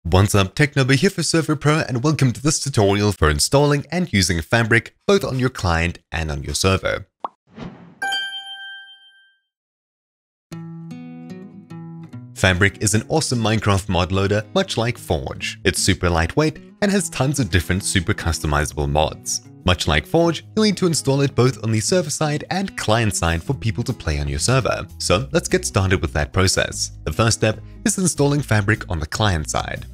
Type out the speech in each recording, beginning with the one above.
What's up, Technober here for Server.pro, and welcome to this tutorial for installing and using Fabric both on your client and on your server. Fabric is an awesome Minecraft mod loader much like Forge. It's super lightweight and has tons of different super customizable mods. Much like Forge, you'll need to install it both on the server side and client side for people to play on your server. So let's get started with that process. The first step is installing Fabric on the client side.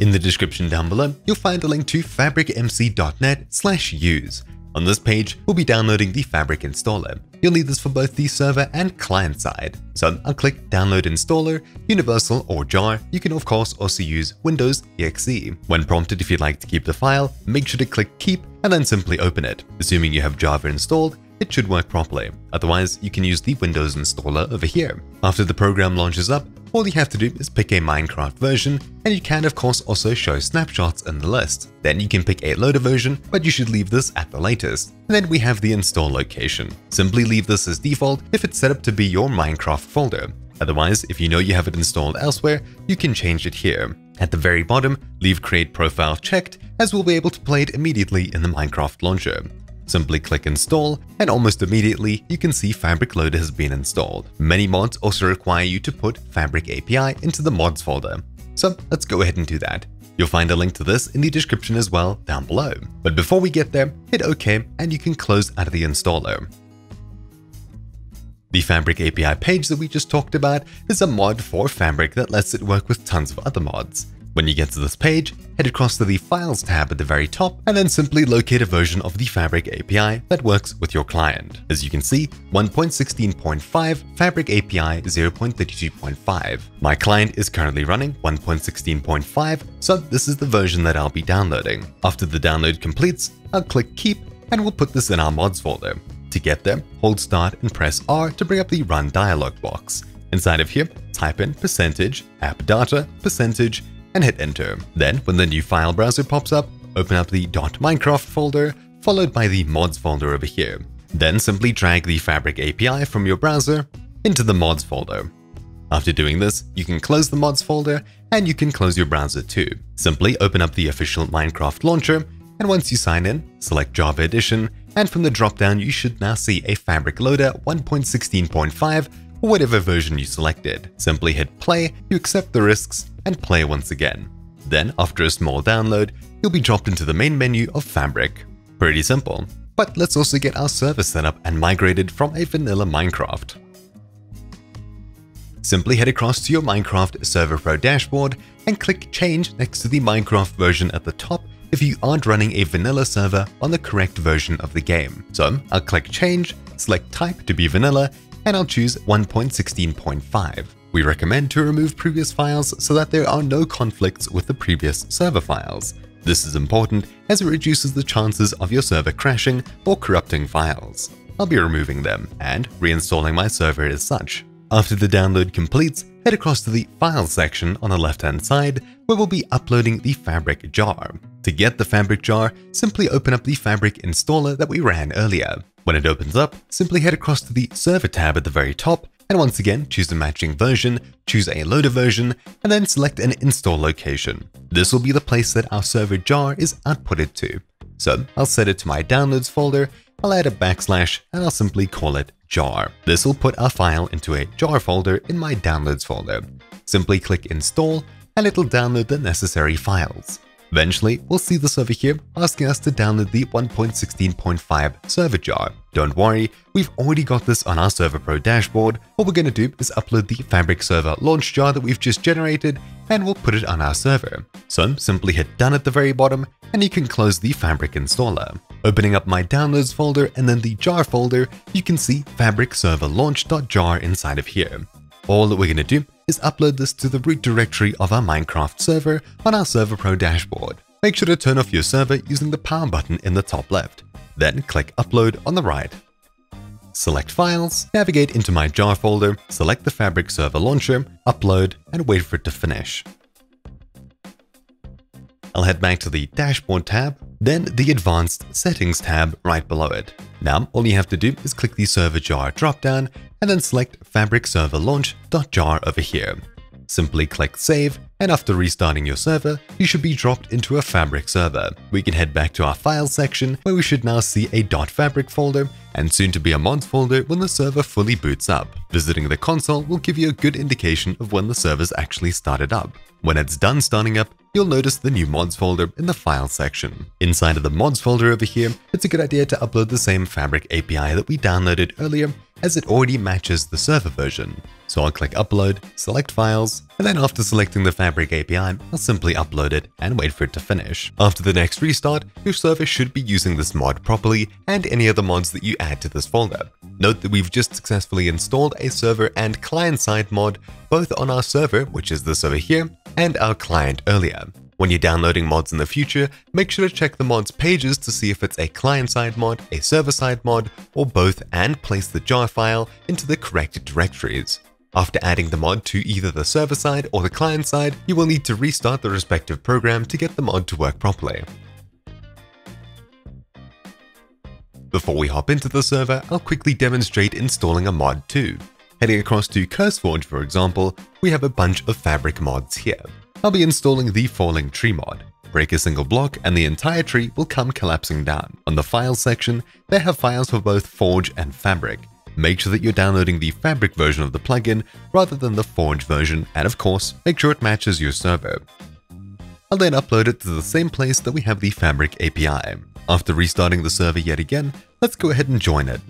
In the description down below, you'll find a link to fabricmc.net/use. On this page, we'll be downloading the Fabric installer. You'll need this for both the server and client side. So I'll click Download Installer, Universal or Jar. You can of course also use Windows exe. When prompted if you'd like to keep the file, make sure to click Keep and then simply open it. Assuming you have Java installed, it should work properly. Otherwise, you can use the Windows installer over here. After the program launches up, all you have to do is pick a Minecraft version, and you can of course also show snapshots in the list. Then you can pick a loader version, but you should leave this at the latest. And then we have the install location. Simply leave this as default if it's set up to be your Minecraft folder. Otherwise, if you know you have it installed elsewhere, you can change it here. At the very bottom, leave Create Profile checked, as we'll be able to play it immediately in the Minecraft launcher. Simply click Install, and almost immediately you can see Fabric Loader has been installed. Many mods also require you to put FabricAPI into the mods folder. So let's go ahead and do that. You'll find a link to this in the description as well down below. But before we get there, hit OK and you can close out of the installer. The FabricAPI page that we just talked about is a mod for Fabric that lets it work with tons of other mods. When you get to this page, head across to the Files tab at the very top and then simply locate a version of the Fabric API that works with your client. As you can see, 1.16.5, Fabric API 0.32.5. My client is currently running 1.16.5, so this is the version that I'll be downloading. After the download completes, I'll click Keep and we'll put this in our mods folder. To get there, hold Start and press R to bring up the Run dialog box. Inside of here, type in %appdata% and hit enter. Then, when the new file browser pops up, open up the .minecraft folder, followed by the mods folder over here. Then simply drag the Fabric API from your browser into the mods folder. After doing this, you can close the mods folder and you can close your browser too. Simply open up the official Minecraft launcher, and once you sign in, select Java Edition, and from the drop-down you should now see a Fabric Loader 1.16.5 or whatever version you selected. Simply hit play, you accept the risks, and play once again. Then, after a small download, you'll be dropped into the main menu of Fabric. Pretty simple. But let's also get our server set up and migrated from a vanilla Minecraft. Simply head across to your Minecraft Server.pro dashboard and click Change next to the Minecraft version at the top if you aren't running a vanilla server on the correct version of the game. So I'll click Change, select Type to be vanilla, and I'll choose 1.16.5. We recommend to remove previous files so that there are no conflicts with the previous server files. This is important as it reduces the chances of your server crashing or corrupting files. I'll be removing them and reinstalling my server as such. After the download completes, head across to the Files section on the left-hand side where we'll be uploading the Fabric jar. To get the Fabric jar, simply open up the Fabric installer that we ran earlier. When it opens up, simply head across to the Server tab at the very top, and once again choose a matching version, choose a loader version, and then select an install location. This will be the place that our server jar is outputted to. So I'll set it to my downloads folder, I'll add a backslash, and I'll simply call it jar. This will put our file into a jar folder in my downloads folder. Simply click install and it'll download the necessary files. Eventually, we'll see this over here asking us to download the 1.16.5 server jar. Don't worry, we've already got this on our Server.pro dashboard. What we're going to do is upload the Fabric server launch jar that we've just generated and we'll put it on our server. So simply hit done at the very bottom and you can close the Fabric installer. Opening up my downloads folder and then the jar folder, you can see Fabric server launch.jar inside of here. All that we're going to do is upload this to the root directory of our Minecraft server on our Server.pro dashboard. Make sure to turn off your server using the power button in the top left. Then click Upload on the right. Select Files, navigate into my jar folder, select the Fabric server launcher, upload, and wait for it to finish. I'll head back to the Dashboard tab, then the Advanced Settings tab right below it. Now, all you have to do is click the Server Jar dropdown and then select Fabric Server Launch.jar over here. Simply click Save, and after restarting your server, you should be dropped into a Fabric server. We can head back to our Files section, where we should now see a .fabric folder, and soon to be a mods folder when the server fully boots up. Visiting the console will give you a good indication of when the server's actually started up. When it's done starting up, you'll notice the new mods folder in the Files section. Inside of the mods folder over here, it's a good idea to upload the same FabricAPI that we downloaded earlier, as it already matches the server version. So I'll click Upload, select Files, and then after selecting the FabricAPI, I'll simply upload it and wait for it to finish. After the next restart, your server should be using this mod properly and any other mods that you add to this folder. Note that we've just successfully installed a server and client-side mod, both on our server, which is this over here, and our client earlier. When you're downloading mods in the future, make sure to check the mods pages to see if it's a client-side mod, a server-side mod, or both, and place the jar file into the correct directories. After adding the mod to either the server side or the client side, you will need to restart the respective program to get the mod to work properly. Before we hop into the server, I'll quickly demonstrate installing a mod too. Heading across to CurseForge, for example, we have a bunch of Fabric mods here. I'll be installing the Falling Tree mod. Break a single block and the entire tree will come collapsing down. On the Files section, they have files for both Forge and Fabric. Make sure that you're downloading the Fabric version of the plugin rather than the Forge version, and of course, make sure it matches your server. I'll then upload it to the same place that we have the FabricAPI. After restarting the server yet again, let's go ahead and join it.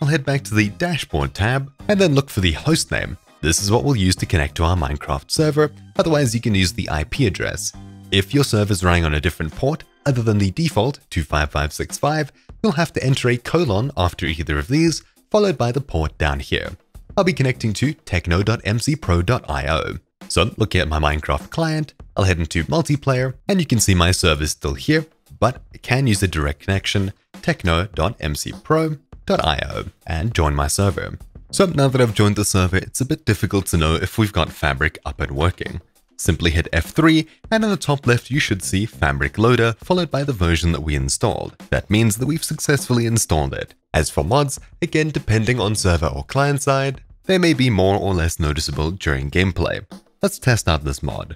I'll head back to the Dashboard tab and then look for the hostname. This is what we'll use to connect to our Minecraft server, otherwise you can use the IP address. If your server is running on a different port other than the default 25565, you'll have to enter a colon after either of these, followed by the port down here. I'll be connecting to techno.mcpro.io. So looking at my Minecraft client, I'll head into multiplayer, and you can see my server is still here, but I can use a direct connection, techno.mcpro.io, and join my server. So now that I've joined the server, it's a bit difficult to know if we've got Fabric up and working. Simply hit F3, and in the top left you should see Fabric Loader, followed by the version that we installed. That means that we've successfully installed it. As for mods, again depending on server or client side, they may be more or less noticeable during gameplay. Let's test out this mod.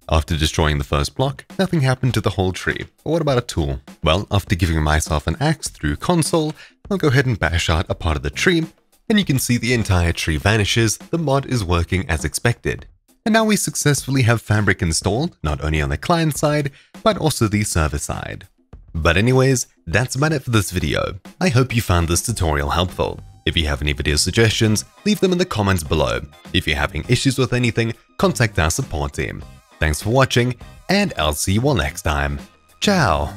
After destroying the first block, nothing happened to the whole tree. But what about a tool? Well, after giving myself an axe through console, I'll go ahead and bash out a part of the tree, and you can see the entire tree vanishes. The mod is working as expected. And now we successfully have Fabric installed, not only on the client side, but also the server side. But anyways, that's about it for this video. I hope you found this tutorial helpful. If you have any video suggestions, leave them in the comments below. If you're having issues with anything, contact our support team. Thanks for watching, and I'll see you all next time. Ciao!